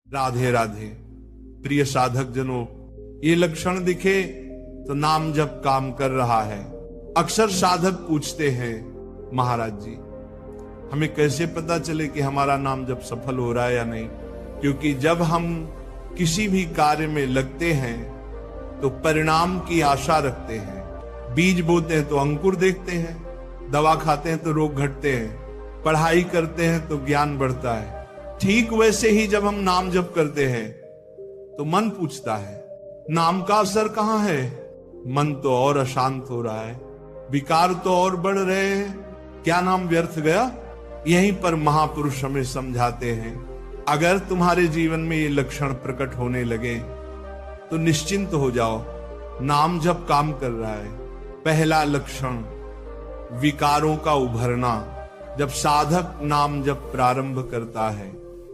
राधे राधे। प्रिय साधक जनों, ये लक्षण दिखे तो नाम जप काम कर रहा है। अक्सर साधक पूछते हैं, महाराज जी हमें कैसे पता चले कि हमारा नाम जप सफल हो रहा है या नहीं? क्योंकि जब हम किसी भी कार्य में लगते हैं तो परिणाम की आशा रखते हैं। बीज बोते हैं तो अंकुर देखते हैं, दवा खाते हैं तो रोग घटते हैं, पढ़ाई करते हैं तो ज्ञान बढ़ता है। ठीक वैसे ही जब हम नाम जप करते हैं तो मन पूछता है नाम का असर कहां है? मन तो और अशांत हो रहा है, विकार तो और बढ़ रहे हैं, क्या नाम व्यर्थ गया? यहीं पर महापुरुष हमें समझाते हैं, अगर तुम्हारे जीवन में ये लक्षण प्रकट होने लगे तो निश्चिंत हो जाओ, नाम जप काम कर रहा है। पहला लक्षण विकारों का उभरना। जब साधक नाम जप प्रारंभ करता है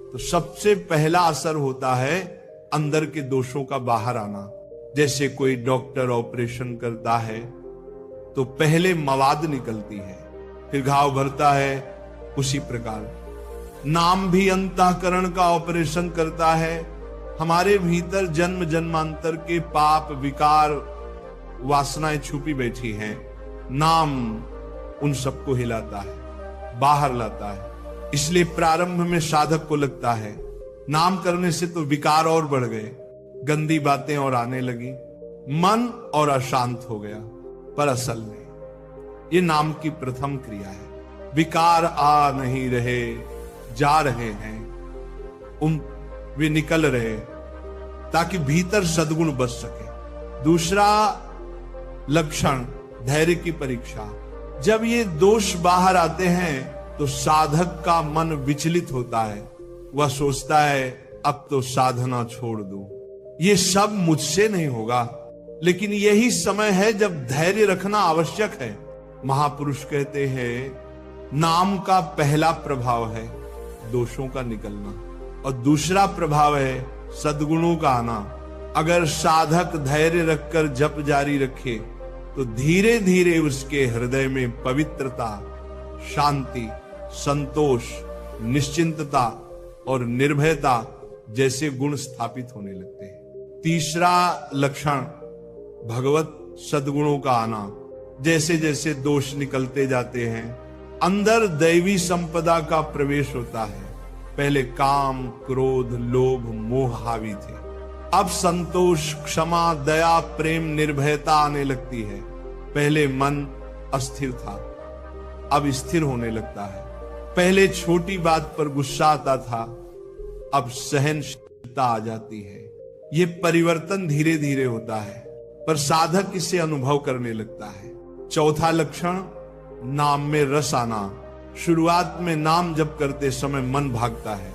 तो सबसे पहला असर होता है अंदर के दोषों का बाहर आना। जैसे कोई डॉक्टर ऑपरेशन करता है तो पहले मवाद निकलती है, फिर घाव भरता है। उसी प्रकार नाम भी अंतःकरण का ऑपरेशन करता है। हमारे भीतर जन्म जन्मांतर के पाप विकार वासनाएं छुपी बैठी हैं, नाम उन सबको हिलाता है, बाहर लाता है। इसलिए प्रारंभ में साधक को लगता है नाम करने से तो विकार और बढ़ गए, गंदी बातें और आने लगी, मन और अशांत हो गया। पर असल में ये नाम की प्रथम क्रिया है। विकार आ नहीं रहे, जा रहे हैं, वे निकल रहे ताकि भीतर सद्गुण बच सके। दूसरा लक्षण धैर्य की परीक्षा। जब ये दोष बाहर आते हैं तो साधक का मन विचलित होता है, वह सोचता है अब तो साधना छोड़ दूं, ये सब मुझसे नहीं होगा। लेकिन यही समय है जब धैर्य रखना आवश्यक है। महापुरुष कहते हैं नाम का पहला प्रभाव है दोषों का निकलना और दूसरा प्रभाव है सद्गुणों का आना। अगर साधक धैर्य रखकर जप जारी रखे तो धीरे धीरे उसके हृदय में पवित्रता, शांति, संतोष, निश्चिंतता और निर्भयता जैसे गुण स्थापित होने लगते हैं। तीसरा लक्षण भगवत सद्गुणों का आना। जैसे जैसे दोष निकलते जाते हैं अंदर दैवी संपदा का प्रवेश होता है। पहले काम, क्रोध, लोभ, मोह हावी थे, अब संतोष, क्षमा, दया, प्रेम, निर्भयता आने लगती है। पहले मन अस्थिर था, अब स्थिर होने लगता है। पहले छोटी बात पर गुस्सा आता था, अब सहनशीलता आ जाती है। ये परिवर्तन धीरे धीरे होता है पर साधक इसे अनुभव करने लगता है। चौथा लक्षण नाम में रस आना। शुरुआत में नाम जप करते समय मन भागता है,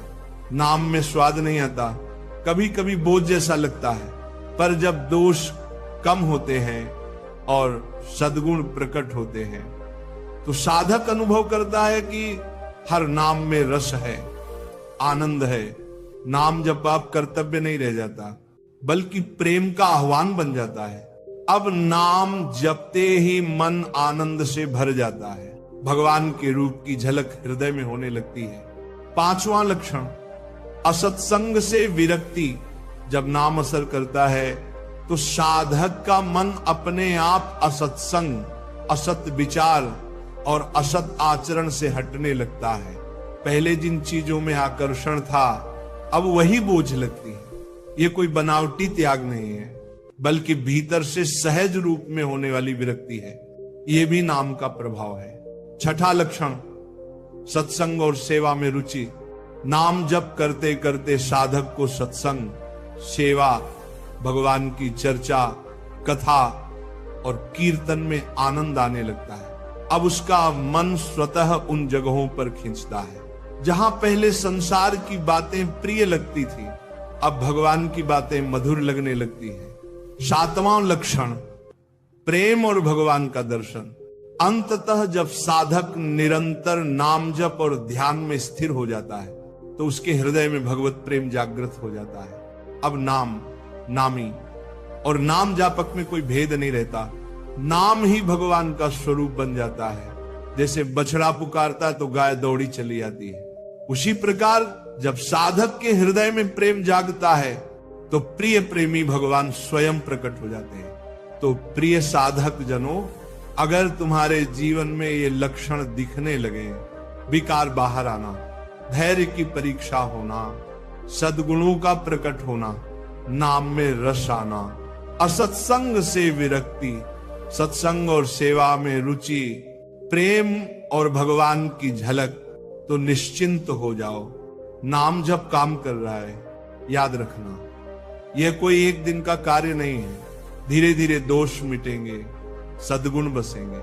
नाम में स्वाद नहीं आता, कभी कभी बोझ जैसा लगता है। पर जब दोष कम होते हैं और सद्गुण प्रकट होते हैं तो साधक अनुभव करता है कि हर नाम में रस है, आनंद है। नाम जप आप कर्तव्य नहीं रह जाता बल्कि प्रेम का आह्वान बन जाता है। अब नाम जपते ही मन आनंद से भर जाता है, भगवान के रूप की झलक हृदय में होने लगती है। पांचवा लक्षण असत्संग से विरक्ति। जब नाम असर करता है तो साधक का मन अपने आप असत्संग, असत विचार और असत आचरण से हटने लगता है। पहले जिन चीजों में आकर्षण था अब वही बोझ लगती है। ये कोई बनावटी त्याग नहीं है बल्कि भीतर से सहज रूप में होने वाली विरक्ति है। यह भी नाम का प्रभाव है। छठा लक्षण सत्संग और सेवा में रुचि। नाम जप करते करते साधक को सत्संग, सेवा, भगवान की चर्चा, कथा और कीर्तन में आनंद आने लगता है। अब उसका मन स्वतः उन जगहों पर खींचता है जहां पहले संसार की बातें प्रिय लगती थी, अब भगवान की बातें मधुर लगने लगती है। सातवां लक्षण प्रेम और भगवान का दर्शन। अंततः जब साधक निरंतर नाम जप और ध्यान में स्थिर हो जाता है तो उसके हृदय में भगवत प्रेम जागृत हो जाता है। अब नाम, नामी और नाम जापक में कोई भेद नहीं रहता, नाम ही भगवान का स्वरूप बन जाता है। जैसे बछड़ा पुकारता है तो गाय दौड़ी चली आती है, उसी प्रकार जब साधक के हृदय में प्रेम जागता है तो प्रिय प्रेमी भगवान स्वयं प्रकट हो जाते हैं। तो प्रिय साधक जनों, अगर तुम्हारे जीवन में ये लक्षण दिखने लगे, विकार बाहर आना, धैर्य की परीक्षा होना, सद्गुणों का प्रकट होना, नाम में रस आना, असत्संग से विरक्ति, सत्संग और सेवा में रुचि, प्रेम और भगवान की झलक, तो निश्चिंत हो जाओ। नाम जब काम कर रहा है, याद रखना यह कोई एक दिन का कार्य नहीं है। धीरे धीरे दोष मिटेंगे, सद्गुण बसेंगे।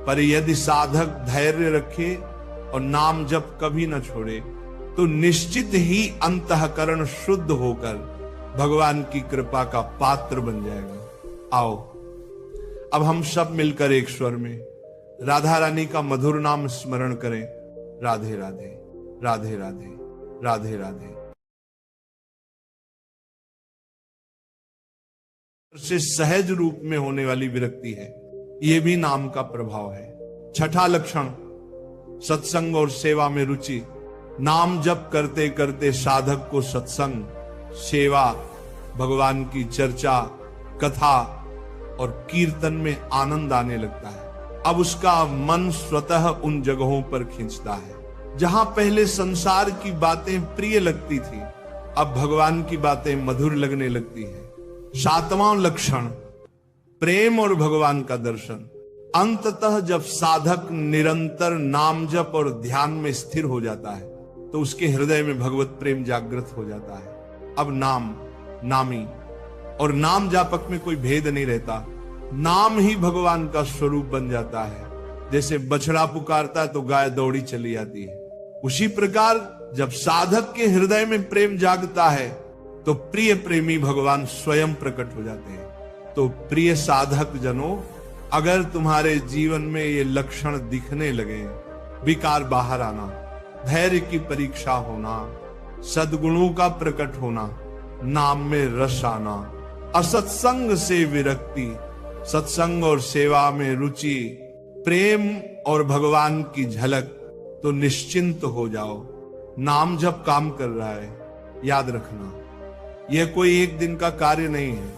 पर यदि साधक धैर्य रखे और नाम जब कभी न छोड़े तो निश्चित ही अंतःकरण शुद्ध होकर भगवान की कृपा का पात्र बन जाएगा। आओ अब हम सब मिलकर एक स्वर में राधा रानी का मधुर नाम स्मरण करें। राधे राधे, राधे राधे, राधे राधे। से सहज रूप में होने वाली विरक्ति है, यह भी नाम का प्रभाव है। छठा लक्षण, सत्संग और सेवा में रुचि। नाम जप करते करते साधक को सत्संग, सेवा, भगवान की चर्चा, कथा और कीर्तन में आनंद आने लगता है। अब उसका मन स्वतः उन जगहों पर खींचता है जहां पहले संसार की बातें प्रिय लगती थी, अब भगवान की बातें मधुर लगने लगती है। सातवां लक्षण, प्रेम और भगवान का दर्शन। अंततः जब साधक निरंतर नाम जप और ध्यान में स्थिर हो जाता है तो उसके हृदय में भगवत प्रेम जागृत हो जाता है। अब नाम, नामी और नाम जापक में कोई भेद नहीं रहता। नाम ही भगवान का स्वरूप बन जाता है। जैसे बछड़ा पुकारता है तो गाय दौड़ी चली आती है, उसी प्रकार जब साधक के हृदय में प्रेम जागता है तो प्रिय प्रेमी भगवान स्वयं प्रकट हो जाते हैं। तो प्रिय साधक जनों, अगर तुम्हारे जीवन में ये लक्षण दिखने लगे, विकार बाहर आना, धैर्य की परीक्षा होना, सद्गुणों का प्रकट होना, नाम में रस आना, असत्संग से विरक्ति, सत्संग और सेवा में रुचि, प्रेम और भगवान की झलक, तो निश्चिंत हो जाओ। नाम जब काम कर रहा है, याद रखना यह कोई एक दिन का कार्य नहीं है।